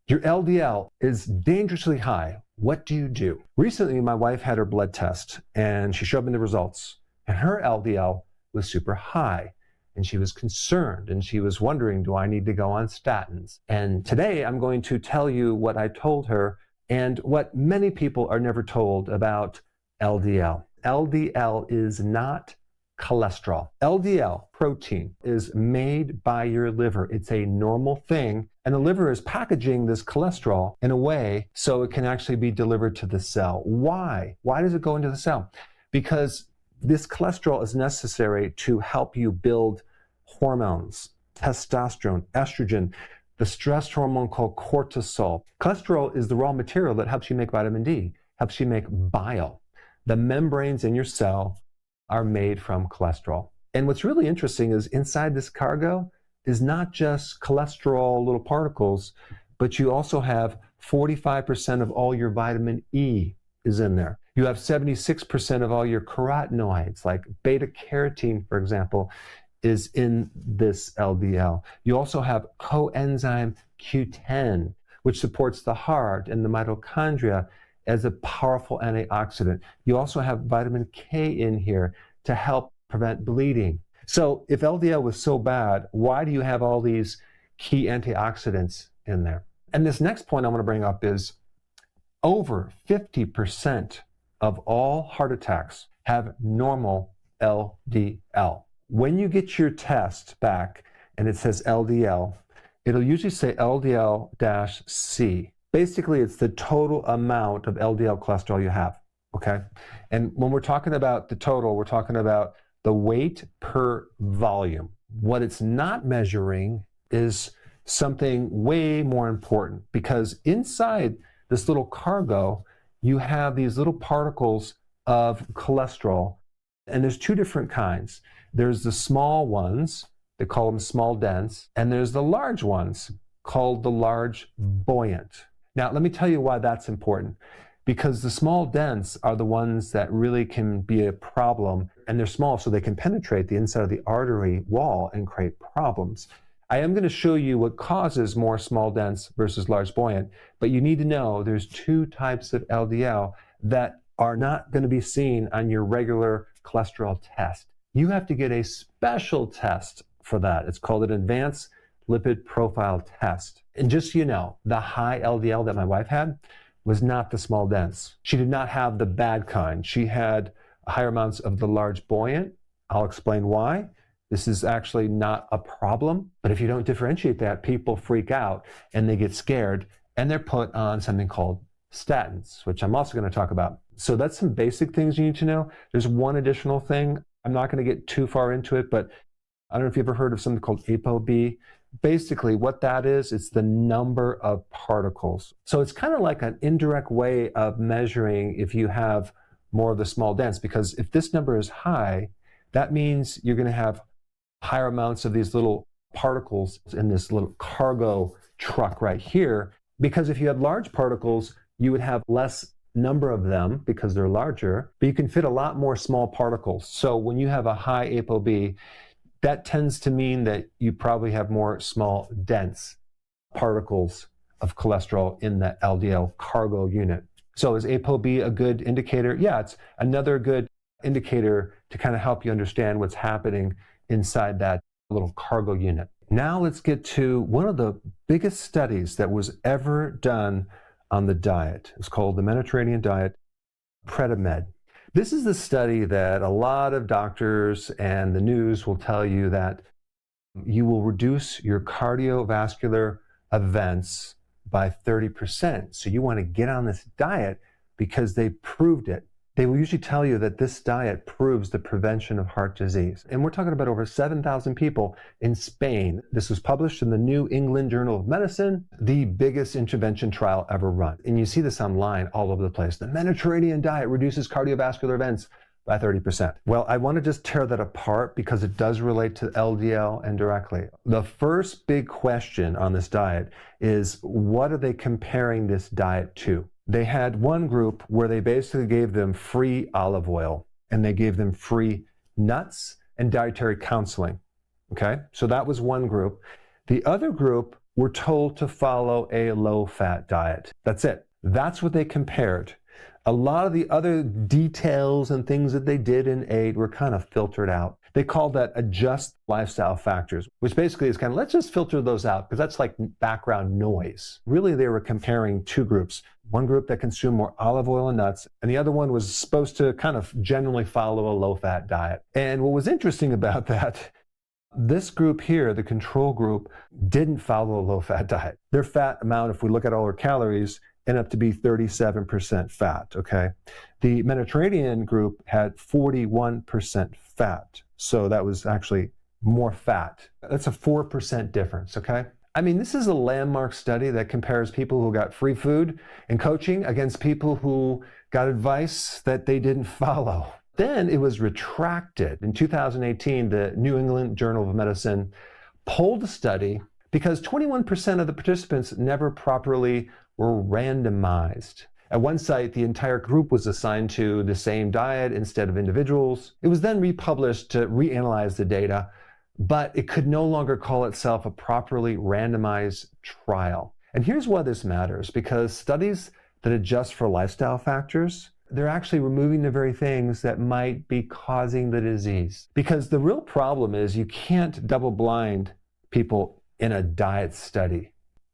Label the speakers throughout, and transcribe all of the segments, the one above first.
Speaker 1: Your LDL is dangerously high. What do you do? Recently, my wife had her blood test and she showed me the results, and her LDL was super high. And she was concerned and she was wondering, do I need to go on statins? And today I'm going to tell you what I told her and what many people are never told about LDL. LDL is not cholesterol. LDL protein is made by your liver. It's a normal thing. And the liver is packaging this cholesterol in a way so it can actually be delivered to the cell. Why? Why does it go into the cell? Because this cholesterol is necessary to help you build hormones, testosterone, estrogen, the stress hormone called cortisol. Cholesterol is the raw material that helps you make vitamin D, helps you make bile. The membranes in your cell are made from cholesterol. And what's really interesting is inside this cargo is not just cholesterol little particles, but you also have 45% of all your vitamin E is in there. You have 76% of all your carotenoids, like beta carotene, for example, is in this LDL. You also have coenzyme Q10, which supports the heart and the mitochondria as a powerful antioxidant. You also have vitamin K in here to help prevent bleeding. So if LDL was so bad, why do you have all these key antioxidants in there? And this next point I want to bring up is over 50% of all heart attacks have normal LDL. When you get your test back and it says LDL, it'll usually say LDL-C. Basically, it's the total amount of LDL cholesterol you have, okay? And when we're talking about the total, we're talking about the weight per volume. What it's not measuring is something way more important, because inside this little cargo, you have these little particles of cholesterol, and there's two different kinds. There's the small ones, they call them small dense, and there's the large ones called the large buoyant. Now, let me tell you why that's important. Because the small dense are the ones that really can be a problem, and they're small so they can penetrate the inside of the artery wall and create problems. I am going to show you what causes more small dense versus large buoyant, but you need to know there's two types of LDL that are not going to be seen on your regular cholesterol test. You have to get a special test for that. It's called an advanced lipid profile test. And just so you know, the high LDL that my wife had was not the small dense. She did not have the bad kind. She had higher amounts of the large buoyant. I'll explain why. This is actually not a problem, but if you don't differentiate that, people freak out and they get scared and they're put on something called statins, which I'm also going to talk about. So that's some basic things you need to know. There's one additional thing. I'm not going to get too far into it, but I don't know if you've ever heard of something called ApoB. Basically, what that is, it's the number of particles. So it's kind of like an indirect way of measuring if you have more of the small dense, because if this number is high, that means you're going to have higher amounts of these little particles in this little cargo truck right here. Because if you had large particles, you would have less number of them because they're larger, but you can fit a lot more small particles. So when you have a high ApoB, that tends to mean that you probably have more small, dense particles of cholesterol in that LDL cargo unit. So is ApoB a good indicator? Yeah, it's another good indicator to kind of help you understand what's happening inside that little cargo unit. Now let's get to one of the biggest studies that was ever done on the diet. It's called the Mediterranean diet, PREDIMED. This is the study that a lot of doctors and the news will tell you that you will reduce your cardiovascular events by 30%. So you want to get on this diet because they proved it. They will usually tell you that this diet proves the prevention of heart disease. And we're talking about over 7,000 people in Spain. This was published in the New England Journal of Medicine, the biggest intervention trial ever run. And you see this online all over the place. The Mediterranean diet reduces cardiovascular events by 30%. Well, I want to just tear that apart because it does relate to LDL indirectly. The first big question on this diet is, what are they comparing this diet to? They had one group where they basically gave them free olive oil and they gave them free nuts and dietary counseling. Okay, so that was one group. The other group were told to follow a low-fat diet. That's it. That's what they compared. A lot of the other details and things that they did and ate were kind of filtered out. They called that adjust lifestyle factors, which basically is kind of, let's just filter those out because that's like background noise. Really, they were comparing two groups. One group that consumed more olive oil and nuts, and the other one was supposed to kind of generally follow a low-fat diet. And what was interesting about that, this group here, the control group, didn't follow a low-fat diet. Their fat amount, if we look at all their calories, ended up to be 37% fat, okay? The Mediterranean group had 41% fat. So that was actually more fat. That's a 4% difference, okay? I mean, this is a landmark study that compares people who got free food and coaching against people who got advice that they didn't follow. Then it was retracted. In 2018, the New England Journal of Medicine pulled the study because 21% of the participants never properly were randomized. At one site, the entire group was assigned to the same diet instead of individuals. It was then republished to reanalyze the data, but it could no longer call itself a properly randomized trial. And here's why this matters, because studies that adjust for lifestyle factors, they're actually removing the very things that might be causing the disease. Because the real problem is you can't double blind people in a diet study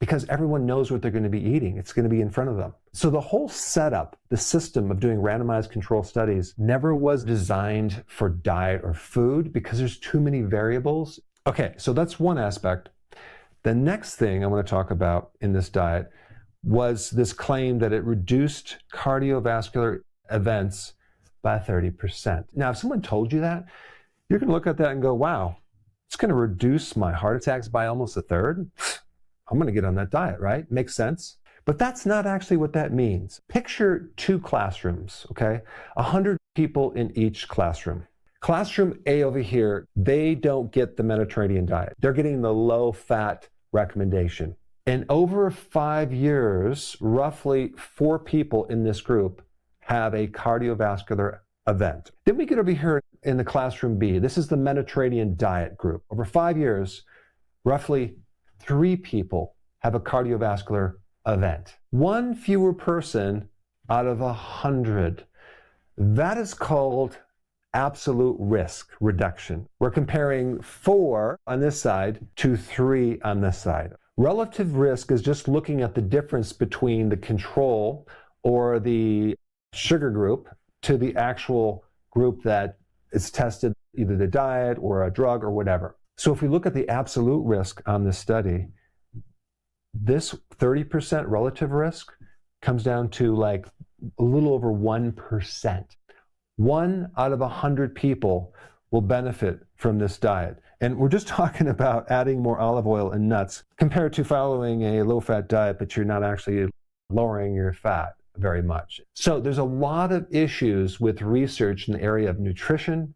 Speaker 1: because everyone knows what they're going to be eating. It's going to be in front of them. So the whole setup, the system of doing randomized control studies never was designed for diet or food because there's too many variables. Okay, so that's one aspect. The next thing I want to talk about in this diet was this claim that it reduced cardiovascular events by 30%. Now, if someone told you that, you're going to look at that and go, wow, it's going to reduce my heart attacks by almost a third. I'm going to get on that diet, right? Makes sense. But that's not actually what that means. Picture two classrooms, okay? 100 people in each classroom. Classroom A over here, they don't get the Mediterranean diet. They're getting the low-fat recommendation. And over 5 years, roughly 4 people in this group have a cardiovascular event. Then we get over here in the classroom B. This is the Mediterranean diet group. Over 5 years, roughly 3 people have a cardiovascular event. 1 fewer person out of 100. That is called absolute risk reduction. We're comparing 4 on this side to 3 on this side. Relative risk is just looking at the difference between the control or the sugar group to the actual group that is tested, either the diet or a drug or whatever. So if we look at the absolute risk on this study, this 30% relative risk comes down to like a little over 1%. 1 out of 100 people will benefit from this diet. And we're just talking about adding more olive oil and nuts compared to following a low-fat diet, but you're not actually lowering your fat very much. So there's a lot of issues with research in the area of nutrition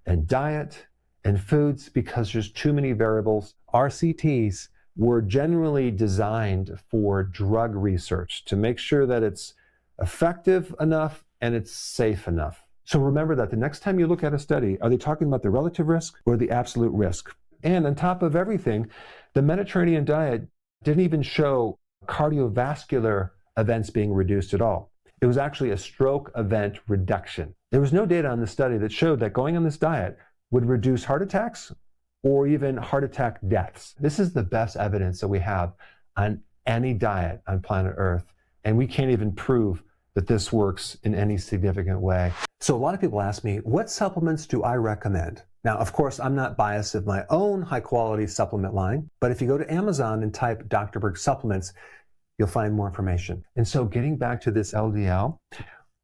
Speaker 1: and diet and foods because there's too many variables. RCTs were generally designed for drug research to make sure that it's effective enough and it's safe enough. So remember that the next time you look at a study, are they talking about the relative risk or the absolute risk? And on top of everything, the Mediterranean diet didn't even show cardiovascular events being reduced at all. It was actually a stroke event reduction. There was no data on the study that showed that going on this diet would reduce heart attacks or even heart attack deaths. This is the best evidence that we have on any diet on planet Earth, and we can't even prove that this works in any significant way. So a lot of people ask me, what supplements do I recommend? Now, of course, I'm not biased of my own high-quality supplement line, but if you go to Amazon and type Dr. Berg supplements, you'll find more information. And so getting back to this LDL,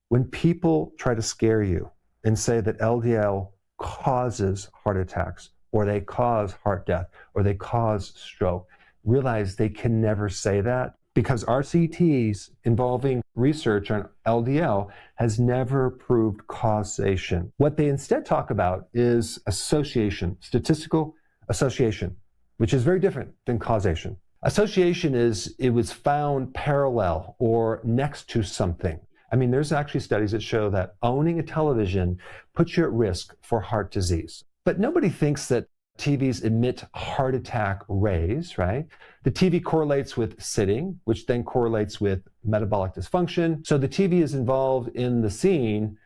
Speaker 1: when people try to scare you and say that LDL causes heart attacks, or they cause heart death, or they cause stroke, realize they can never say that because RCTs involving research on LDL has never proved causation. What they instead talk about is association, statistical association, which is very different than causation. Association is it was found parallel or next to something. I mean, there's actually studies that show that owning a television puts you at risk for heart disease. But nobody thinks that TVs emit heart attack rays, right? The TV correlates with sitting, which then correlates with metabolic dysfunction. So the TV is involved in the scene,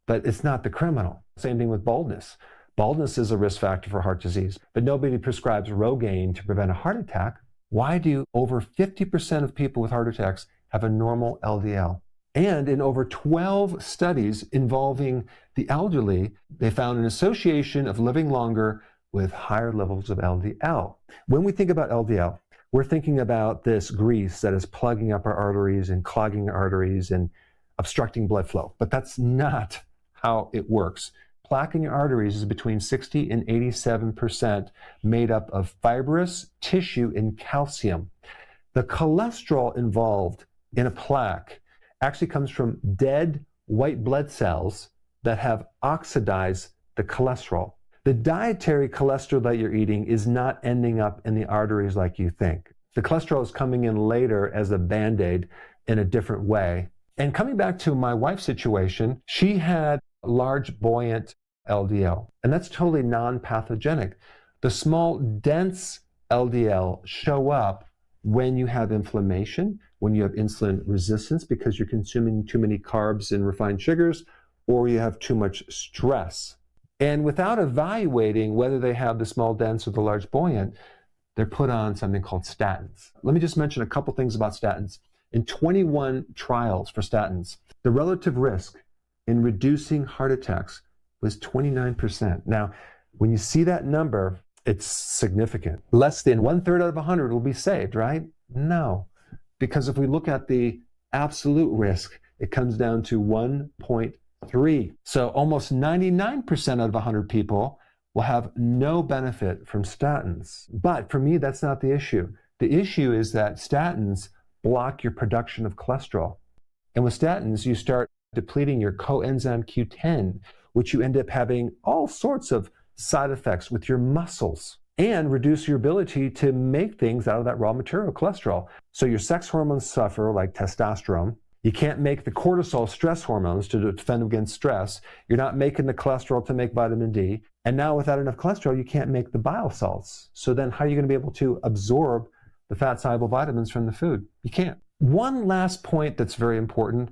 Speaker 1: but it's not the criminal. Same thing with baldness. Baldness is a risk factor for heart disease, but nobody prescribes Rogaine to prevent a heart attack. Why do over 50% of people with heart attacks have a normal LDL? And in over 12 studies involving the elderly, they found an association of living longer with higher levels of LDL. When we think about LDL, we're thinking about this grease that is plugging up our arteries and clogging our arteries and obstructing blood flow. But that's not how it works. Plaque in your arteries is between 60 and 87% made up of fibrous tissue and calcium. The cholesterol involved in a plaque actually comes from dead white blood cells that have oxidized the cholesterol. The dietary cholesterol that you're eating is not ending up in the arteries like you think. The cholesterol is coming in later as a Band-Aid in a different way. And coming back to my wife's situation, she had large buoyant LDL, and that's totally non-pathogenic. The small dense LDL show up when you have inflammation, when you have insulin resistance because you're consuming too many carbs and refined sugars, or you have too much stress. And without evaluating whether they have the small dense or the large buoyant, they're put on something called statins. Let me just mention a couple things about statins. In 21 trials for statins, the relative risk in reducing heart attacks was 29%. Now, when you see that number, it's significant. Less than 1/3 out of 100 will be saved, right? No, because if we look at the absolute risk, it comes down to 1.3. So almost 99% out of 100 people will have no benefit from statins. But for me, that's not the issue. The issue is that statins block your production of cholesterol. And with statins, you start depleting your coenzyme Q10, which you end up having all sorts of side effects with your muscles and reduce your ability to make things out of that raw material, cholesterol. So your sex hormones suffer, like testosterone. You can't make the cortisol stress hormones to defend against stress. You're not making the cholesterol to make vitamin D. And now without enough cholesterol, you can't make the bile salts. So then how are you going to be able to absorb the fat-soluble vitamins from the food? You can't. One last point that's very important.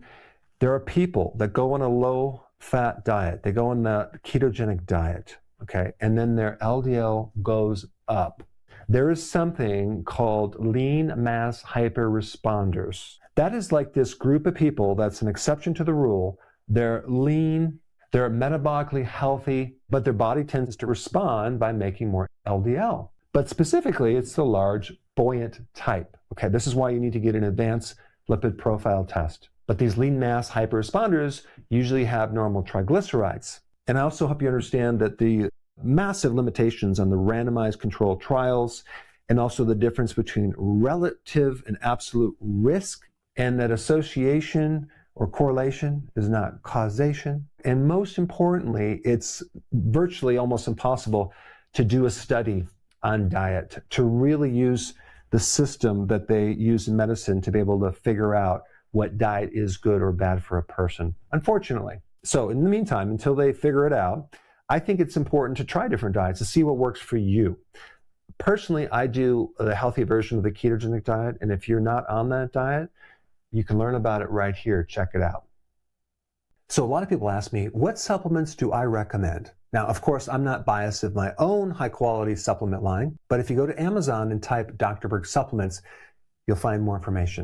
Speaker 1: There are people that go on a low-fat diet. They go on the ketogenic diet, okay? And then their LDL goes up. There is something called lean mass hyperresponders. That is like this group of people that's an exception to the rule. They're lean, they're metabolically healthy, but their body tends to respond by making more LDL. But specifically, it's the large buoyant type. Okay, this is why you need to get an advanced lipid profile test. But these lean mass hyperresponders usually have normal triglycerides. And I also hope you understand that the massive limitations on the randomized controlled trials and also the difference between relative and absolute risk, and that association or correlation is not causation. And most importantly, it's virtually almost impossible to do a study on diet, to really use the system that they use in medicine to be able to figure out what diet is good or bad for a person, unfortunately. So in the meantime, until they figure it out, I think it's important to try different diets to see what works for you. Personally, I do the healthy version of the ketogenic diet, and if you're not on that diet, you can learn about it right here. Check it out. So a lot of people ask me, what supplements do I recommend? Now, of course, I'm not biased of my own high-quality supplement line, but if you go to Amazon and type Dr. Berg supplements, you'll find more information.